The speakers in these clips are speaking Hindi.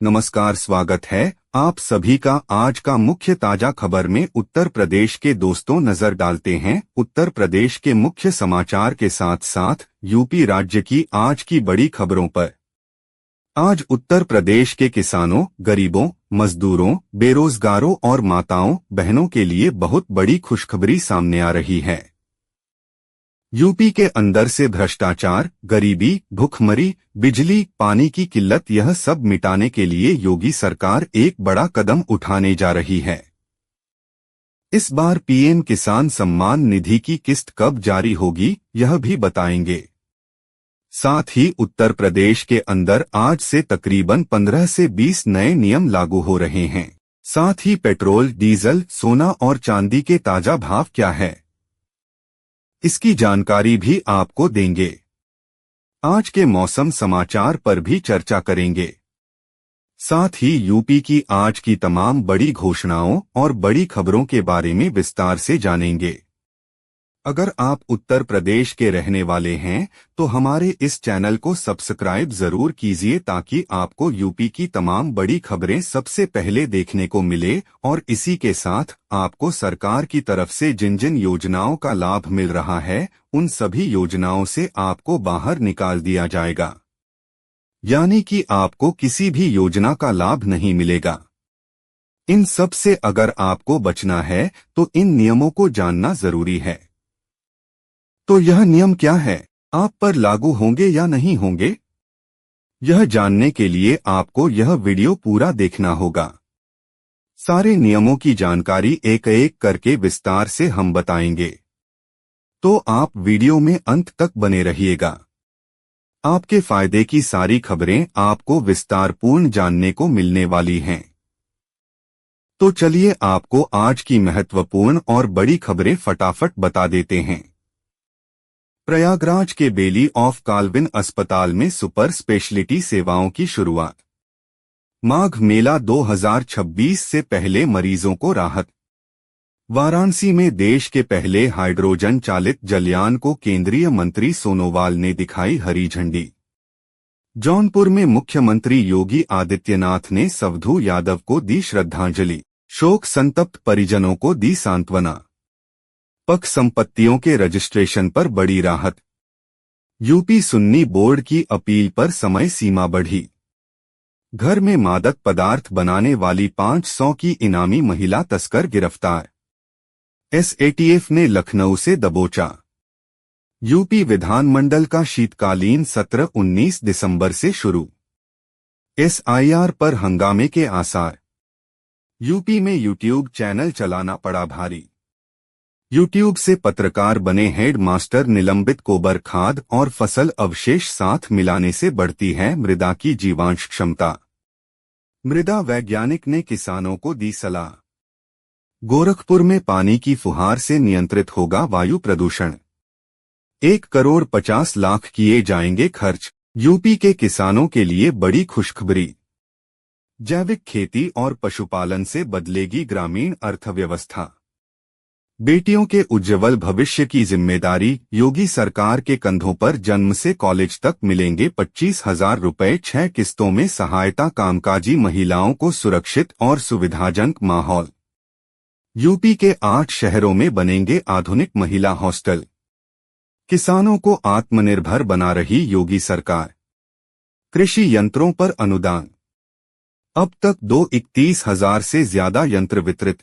नमस्कार, स्वागत है आप सभी का आज का मुख्य ताजा खबर में। उत्तर प्रदेश के दोस्तों, नजर डालते हैं उत्तर प्रदेश के मुख्य समाचार के साथ साथ यूपी राज्य की आज की बड़ी खबरों पर। आज उत्तर प्रदेश के किसानों, गरीबों, मजदूरों, बेरोजगारों और माताओं बहनों के लिए बहुत बड़ी खुशखबरी सामने आ रही है। यूपी के अंदर से भ्रष्टाचार, गरीबी, भुखमरी, बिजली, पानी की किल्लत, यह सब मिटाने के लिए योगी सरकार एक बड़ा कदम उठाने जा रही है। इस बार पीएम किसान सम्मान निधि की किस्त कब जारी होगी, यह भी बताएंगे। साथ ही उत्तर प्रदेश के अंदर आज से तकरीबन 15 से 20 नए नियम लागू हो रहे हैं। साथ ही पेट्रोल, डीजल, सोना और चांदी के ताजा भाव क्या है, इसकी जानकारी भी आपको देंगे। आज के मौसम समाचार पर भी चर्चा करेंगे। साथ ही यूपी की आज की तमाम बड़ी घोषणाओं और बड़ी खबरों के बारे में विस्तार से जानेंगे। अगर आप उत्तर प्रदेश के रहने वाले हैं तो हमारे इस चैनल को सब्सक्राइब जरूर कीजिए ताकि आपको यूपी की तमाम बड़ी खबरें सबसे पहले देखने को मिले और इसी के साथ आपको सरकार की तरफ से जिन जिन योजनाओं का लाभ मिल रहा है उन सभी योजनाओं से आपको बाहर निकाल दिया जाएगा, यानी कि आपको किसी भी योजना का लाभ नहीं मिलेगा। इन सब से अगर आपको बचना है तो इन नियमों को जानना जरूरी है। तो यह नियम क्या है, आप पर लागू होंगे या नहीं होंगे, यह जानने के लिए आपको यह वीडियो पूरा देखना होगा। सारे नियमों की जानकारी एक एक करके विस्तार से हम बताएंगे, तो आप वीडियो में अंत तक बने रहिएगा। आपके फायदे की सारी खबरें आपको विस्तारपूर्ण जानने को मिलने वाली हैं। तो चलिए आपको आज की महत्वपूर्ण और बड़ी खबरें फटाफट बता देते हैं। प्रयागराज के बेली ऑफ काल्विन अस्पताल में सुपर स्पेशलिटी सेवाओं की शुरुआत। माघ मेला 2026 से पहले मरीजों को राहत। वाराणसी में देश के पहले हाइड्रोजन चालित जलयान को केंद्रीय मंत्री सोनोवाल ने दिखाई हरी झंडी। जौनपुर में मुख्यमंत्री योगी आदित्यनाथ ने सवधू यादव को दी श्रद्धांजलि। शोक संतप्त परिजनों को दी सांत्वना। पक संपत्तियों के रजिस्ट्रेशन पर बड़ी राहत। यूपी सुन्नी बोर्ड की अपील पर समय सीमा बढ़ी। घर में मादक पदार्थ बनाने वाली 500 की इनामी महिला तस्कर गिरफ्तार। एसएटीएफ ने लखनऊ से दबोचा। यूपी विधानमंडल का शीतकालीन सत्र 19 दिसंबर से शुरू। एसआईआर पर हंगामे के आसार। यूपी में यूट्यूब चैनल चलाना पड़ा भारी। यूट्यूब से पत्रकार बने हेड मास्टर निलंबित। गोबर खाद और फसल अवशेष साथ मिलाने से बढ़ती है मृदा की जीवांश क्षमता। मृदा वैज्ञानिक ने किसानों को दी सलाह। गोरखपुर में पानी की फुहार से नियंत्रित होगा वायु प्रदूषण। 1,50,00,000 किए जाएंगे खर्च। यूपी के किसानों के लिए बड़ी खुशखबरी। जैविक खेती और पशुपालन से बदलेगी ग्रामीण अर्थव्यवस्था। बेटियों के उज्ज्वल भविष्य की जिम्मेदारी योगी सरकार के कंधों पर। जन्म से कॉलेज तक मिलेंगे 25,000 रुपए 6 किस्तों में सहायता। कामकाजी महिलाओं को सुरक्षित और सुविधाजनक माहौल। यूपी के 8 शहरों में बनेंगे आधुनिक महिला हॉस्टल। किसानों को आत्मनिर्भर बना रही योगी सरकार। कृषि यंत्रों पर अनुदान। अब तक 2,31,000 से ज्यादा यंत्र वितरित।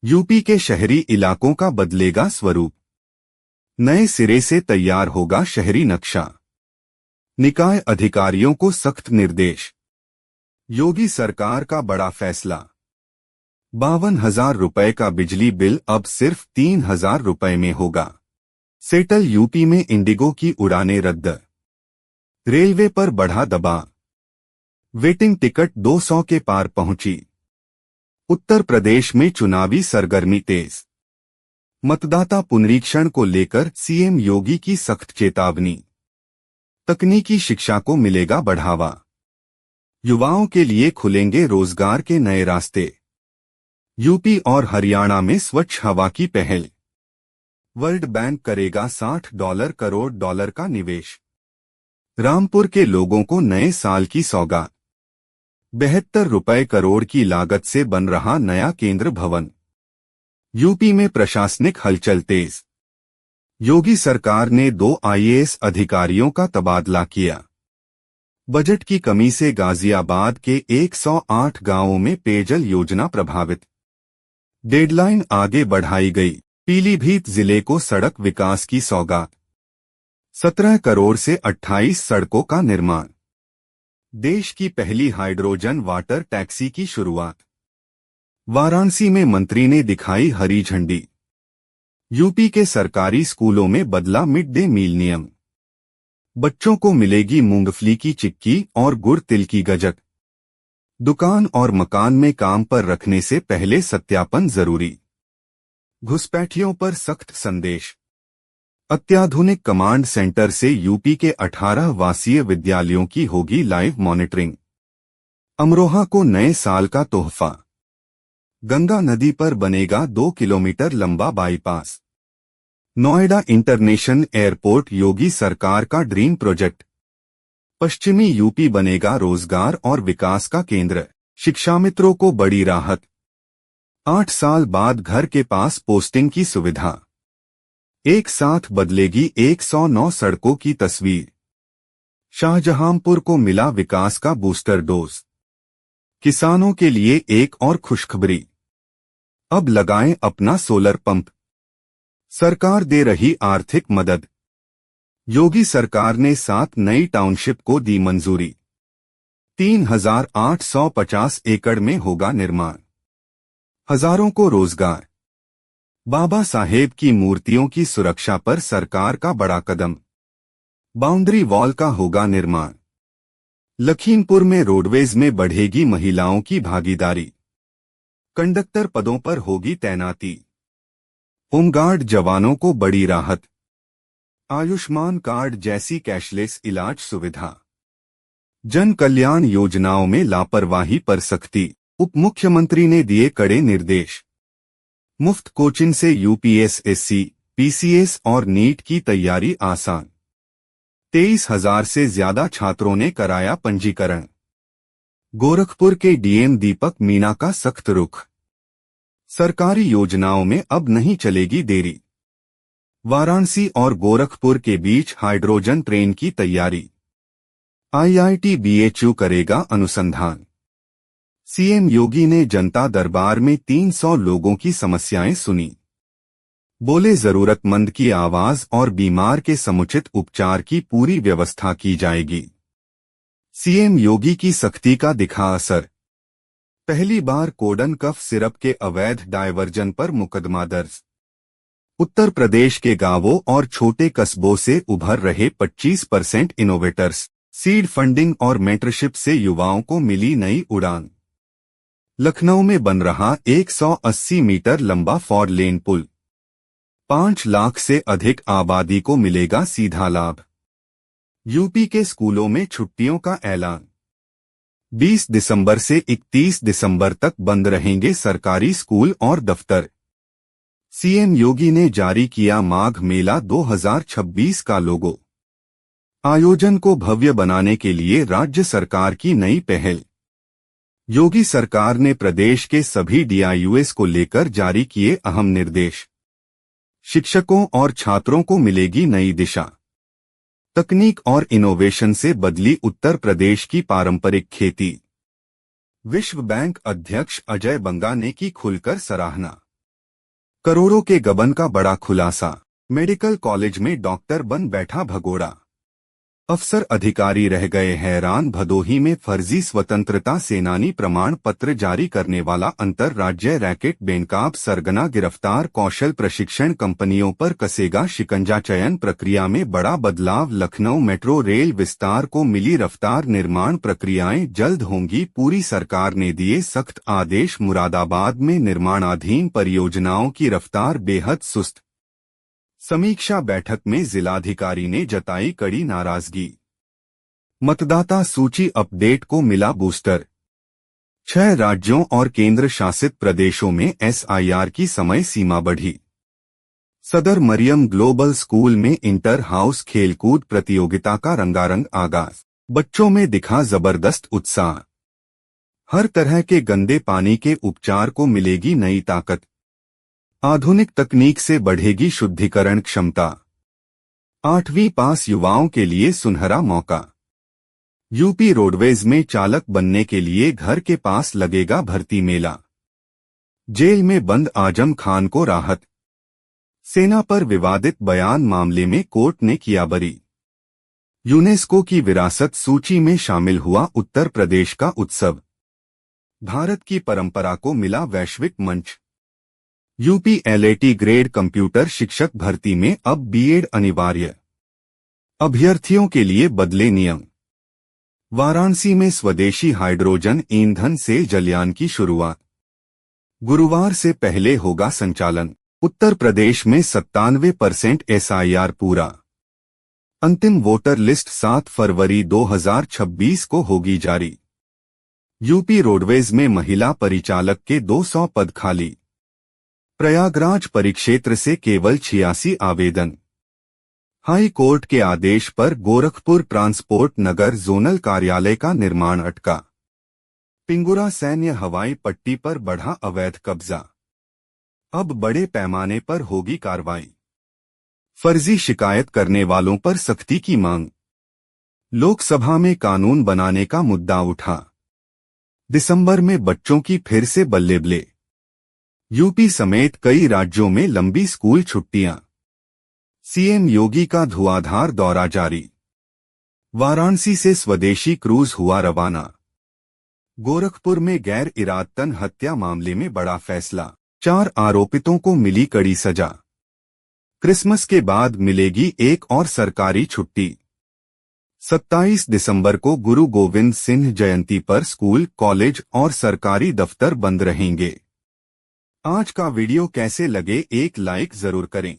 यूपी के शहरी इलाकों का बदलेगा स्वरूप। नए सिरे से तैयार होगा शहरी नक्शा। निकाय अधिकारियों को सख्त निर्देश। योगी सरकार का बड़ा फैसला। 52,000 रुपए का बिजली बिल अब सिर्फ 3,000 रुपए में होगा। सेटल यूपी में इंडिगो की उड़ानें रद्द। रेलवे पर बढ़ा दबाव। वेटिंग टिकट 200 के पार पहुंची। उत्तर प्रदेश में चुनावी सरगर्मी तेज। मतदाता पुनरीक्षण को लेकर सीएम योगी की सख्त चेतावनी। तकनीकी शिक्षा को मिलेगा बढ़ावा। युवाओं के लिए खुलेंगे रोजगार के नए रास्ते। यूपी और हरियाणा में स्वच्छ हवा की पहल। वर्ल्ड बैंक करेगा $60 करोड़ का निवेश। रामपुर के लोगों को नए साल की सौगात। ₹72 करोड़ की लागत से बन रहा नया केंद्र भवन। यूपी में प्रशासनिक हलचल तेज। योगी सरकार ने 2 आईएएस अधिकारियों का तबादला किया। बजट की कमी से गाजियाबाद के 108 गांवों में पेयजल योजना प्रभावित। डेडलाइन आगे बढ़ाई गई। पीलीभीत जिले को सड़क विकास की सौगात। 17 करोड़ से 28 सड़कों का निर्माण। देश की पहली हाइड्रोजन वाटर टैक्सी की शुरुआत। वाराणसी में मंत्री ने दिखाई हरी झंडी। यूपी के सरकारी स्कूलों में बदला मिड डे मील नियम। बच्चों को मिलेगी मूंगफली की चिक्की और गुड़ तिल की गजक। दुकान और मकान में काम पर रखने से पहले सत्यापन जरूरी। घुसपैठियों पर सख्त संदेश। अत्याधुनिक कमांड सेंटर से यूपी के 18 आवासीय विद्यालयों की होगी लाइव मॉनिटरिंग। अमरोहा को नए साल का तोहफा। गंगा नदी पर बनेगा 2 किलोमीटर लंबा बाईपास। नोएडा इंटरनेशनल एयरपोर्ट योगी सरकार का ड्रीम प्रोजेक्ट। पश्चिमी यूपी बनेगा रोजगार और विकास का केंद्र। शिक्षामित्रों को बड़ी राहत। 8 साल बाद घर के पास पोस्टिंग की सुविधा। एक साथ बदलेगी 109 सड़कों की तस्वीर। शाहजहांपुर को मिला विकास का बूस्टर डोज। किसानों के लिए एक और खुशखबरी। अब लगाएं अपना सोलर पंप। सरकार दे रही आर्थिक मदद। योगी सरकार ने 7 नई टाउनशिप को दी मंजूरी। 3850 एकड़ में होगा निर्माण। हजारों को रोजगार। बाबा साहेब की मूर्तियों की सुरक्षा पर सरकार का बड़ा कदम। बाउंड्री वॉल का होगा निर्माण। लखीमपुर में रोडवेज में बढ़ेगी महिलाओं की भागीदारी। कंडक्टर पदों पर होगी तैनाती। होमगार्ड जवानों को बड़ी राहत। आयुष्मान कार्ड जैसी कैशलेस इलाज सुविधा। जन कल्याण योजनाओं में लापरवाही पर सख्ती। उप मुख्यमंत्री ने दिए कड़े निर्देश। मुफ्त कोचिंग से यूपीएससी, पीसीएस और नीट की तैयारी आसान। 23,000 से ज्यादा छात्रों ने कराया पंजीकरण। गोरखपुर के डीएम दीपक मीणा का सख्त रुख। सरकारी योजनाओं में अब नहीं चलेगी देरी। वाराणसी और गोरखपुर के बीच हाइड्रोजन ट्रेन की तैयारी। आईआईटी बीएचयू करेगा अनुसंधान। सीएम योगी ने जनता दरबार में 300 लोगों की समस्याएं सुनी। बोले जरूरतमंद की आवाज और बीमार के समुचित उपचार की पूरी व्यवस्था की जाएगी। सीएम योगी की सख्ती का दिखा असर। पहली बार कोडन कफ सिरप के अवैध डायवर्जन पर मुकदमा दर्ज। उत्तर प्रदेश के गांवों और छोटे कस्बों से उभर रहे 25% इनोवेटर्स। सीड फंडिंग और मेंटरशिप से युवाओं को मिली नई उड़ान। लखनऊ में बन रहा 180 मीटर लंबा 4 लेन पुल। 5 लाख से अधिक आबादी को मिलेगा सीधा लाभ। यूपी के स्कूलों में छुट्टियों का ऐलान। 20 दिसंबर से 31 दिसंबर तक बंद रहेंगे सरकारी स्कूल और दफ्तर। सीएम योगी ने जारी किया माघ मेला 2026 का लोगो। आयोजन को भव्य बनाने के लिए राज्य सरकार की नई पहल। योगी सरकार ने प्रदेश के सभी डीआईयूएस को लेकर जारी किए अहम निर्देश। शिक्षकों और छात्रों को मिलेगी नई दिशा। तकनीक और इनोवेशन से बदली उत्तर प्रदेश की पारंपरिक खेती। विश्व बैंक अध्यक्ष अजय बंगा ने की खुलकर सराहना। करोड़ों के गबन का बड़ा खुलासा। मेडिकल कॉलेज में डॉक्टर बन बैठा भगोड़ा। अफसर अधिकारी रह गए हैरान। भदोही में फर्जी स्वतंत्रता सेनानी प्रमाण पत्र जारी करने वाला अंतर्राज्यीय रैकेट बेनकाब सरगना गिरफ्तार। कौशल प्रशिक्षण कंपनियों पर कसेगा शिकंजा। चयन प्रक्रिया में बड़ा बदलाव। लखनऊ मेट्रो रेल विस्तार को मिली रफ्तार। निर्माण प्रक्रियाएं जल्द होंगी पूरी। सरकार ने दिए सख्त आदेश। मुरादाबाद में निर्माणाधीन परियोजनाओं की रफ्तार बेहद सुस्त। समीक्षा बैठक में जिलाधिकारी ने जताई कड़ी नाराजगी। मतदाता सूची अपडेट को मिला बूस्टर। 6 राज्यों और केंद्र शासित प्रदेशों में एसआईआर की समय सीमा बढ़ी। सदर मरियम ग्लोबल स्कूल में इंटर हाउस खेलकूद प्रतियोगिता का रंगारंग आगाज। बच्चों में दिखा जबरदस्त उत्साह। हर तरह के गंदे पानी के उपचार को मिलेगी नई ताकत। आधुनिक तकनीक से बढ़ेगी शुद्धिकरण क्षमता। 8वीं पास युवाओं के लिए सुनहरा मौका। यूपी रोडवेज में चालक बनने के लिए घर के पास लगेगा भर्ती मेला। जेल में बंद आजम खान को राहत। सेना पर विवादित बयान मामले में कोर्ट ने किया बरी। यूनेस्को की विरासत सूची में शामिल हुआ उत्तर प्रदेश का उत्सव। भारत की परंपरा को मिला वैश्विक मंच। यूपी एलएटी ग्रेड कंप्यूटर शिक्षक भर्ती में अब बीएड अनिवार्य। अभ्यर्थियों के लिए बदले नियम। वाराणसी में स्वदेशी हाइड्रोजन ईंधन से जलयान की शुरुआत। गुरुवार से पहले होगा संचालन। उत्तर प्रदेश में 97% एसआईआर पूरा। अंतिम वोटर लिस्ट 7 फरवरी 2026 को होगी जारी। यूपी रोडवेज में महिला परिचालक के 200 पद खाली। प्रयागराज परिक्षेत्र से केवल 86 आवेदन। हाई कोर्ट के आदेश पर गोरखपुर ट्रांसपोर्ट नगर जोनल कार्यालय का निर्माण अटका। पिंगुरा सैन्य हवाई पट्टी पर बढ़ा अवैध कब्जा। अब बड़े पैमाने पर होगी कार्रवाई। फर्जी शिकायत करने वालों पर सख्ती की मांग। लोकसभा में कानून बनाने का मुद्दा उठा। दिसंबर में बच्चों की फिर से बल्ले-बल्ले। यूपी समेत कई राज्यों में लंबी स्कूल छुट्टियां। सीएम योगी का धुआंधार दौरा जारी। वाराणसी से स्वदेशी क्रूज हुआ रवाना। गोरखपुर में गैर इरादतन हत्या मामले में बड़ा फैसला। 4 आरोपितों को मिली कड़ी सजा। क्रिसमस के बाद मिलेगी एक और सरकारी छुट्टी। 27 दिसंबर को गुरु गोविंद सिंह जयंती पर स्कूल, कॉलेज और सरकारी दफ्तर बंद रहेंगे। आज का वीडियो कैसे लगे एक लाइक जरूर करें।